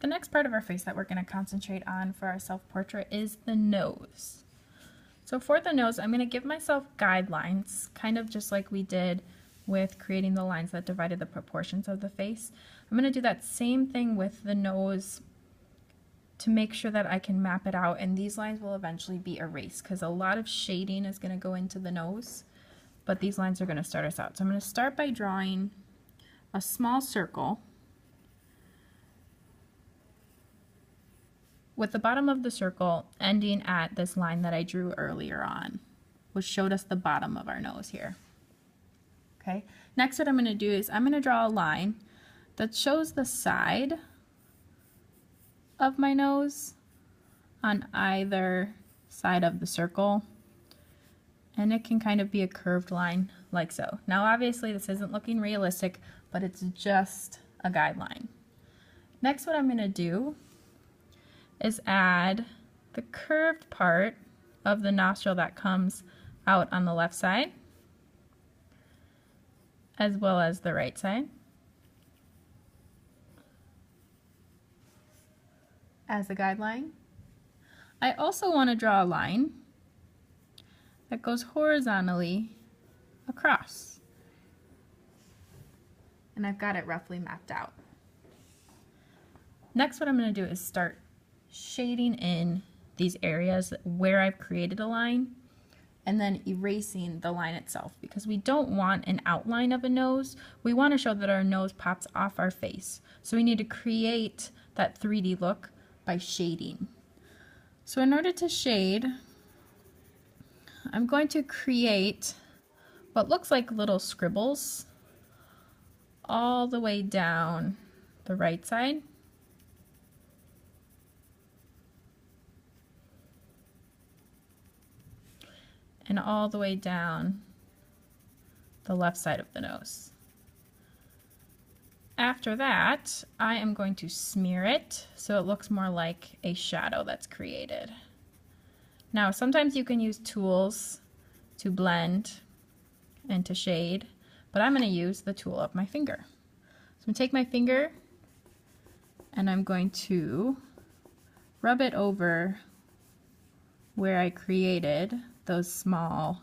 The next part of our face that we're going to concentrate on for our self-portrait is the nose. So for the nose, I'm going to give myself guidelines, kind of just like we did with creating the lines that divided the proportions of the face. I'm going to do that same thing with the nose to make sure that I can map it out, and these lines will eventually be erased because a lot of shading is going to go into the nose, but these lines are going to start us out. So I'm going to start by drawing a small circle with the bottom of the circle ending at this line that I drew earlier on, which showed us the bottom of our nose here. Okay, next what I'm going to do is I'm going to draw a line that shows the side of my nose on either side of the circle, and it can kind of be a curved line like so. Now obviously this isn't looking realistic, but it's just a guideline. Next what I'm going to do is add the curved part of the nostril that comes out on the left side as well as the right side as a guideline. I also want to draw a line that goes horizontally across, and I've got it roughly mapped out. Next what I'm going to do is start shading in these areas where I've created a line and then erasing the line itself, because we don't want an outline of a nose. We want to show that our nose pops off our face. So we need to create that 3D look by shading. So in order to shade, I'm going to create what looks like little scribbles all the way down the right side. And all the way down the left side of the nose. After that, I am going to smear it so it looks more like a shadow that's created. Now, sometimes you can use tools to blend and to shade, but I'm going to use the tool of my finger. So I'm going to take my finger and I'm going to rub it over where I created those small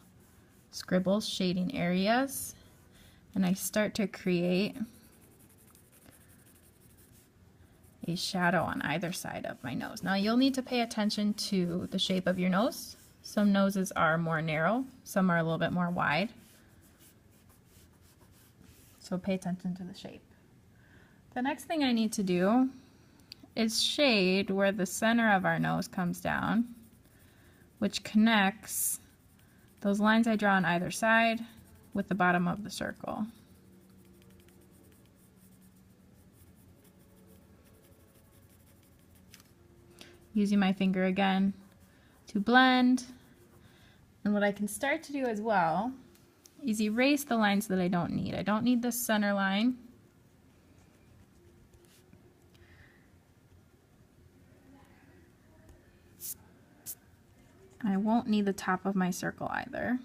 scribbles, shading areas, and I start to create a shadow on either side of my nose. Now you'll need to pay attention to the shape of your nose. Some noses are more narrow, some are a little bit more wide. So pay attention to the shape. The next thing I need to do is shade where the center of our nose comes down, which connects those lines I draw on either side with the bottom of the circle. Using my finger again to blend. And what I can start to do as well is erase the lines that I don't need. I don't need the center line. I won't need the top of my circle either.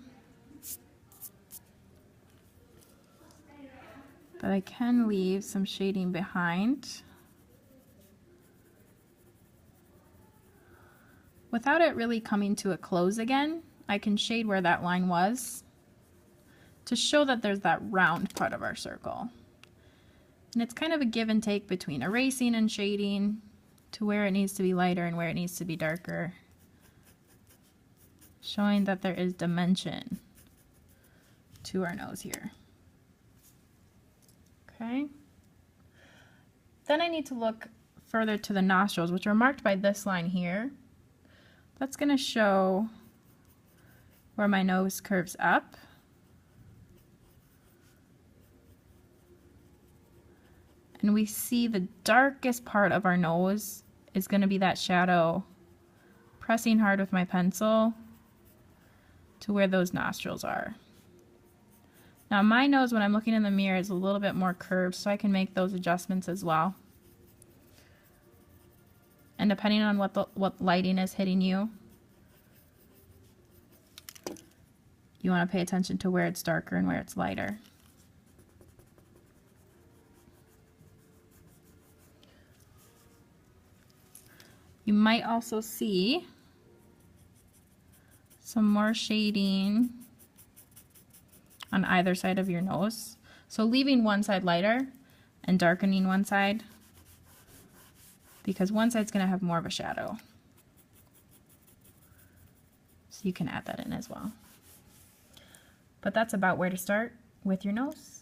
But I can leave some shading behind. Without it really coming to a close again, I can shade where that line was to show that there's that round part of our circle. And it's kind of a give and take between erasing and shading to where it needs to be lighter and where it needs to be darker, showing that there is dimension to our nose here. Okay. Then I need to look further to the nostrils, which are marked by this line here. That's going to show where my nose curves up. And we see the darkest part of our nose is going to be that shadow, pressing hard with my pencil to where those nostrils are. Now my nose, when I'm looking in the mirror, is a little bit more curved, so I can make those adjustments as well. And depending on what lighting is hitting you, you want to pay attention to where it's darker and where it's lighter. You might also see some more shading on either side of your nose. So leaving one side lighter and darkening one side, because one side's gonna have more of a shadow. So you can add that in as well. But that's about where to start with your nose.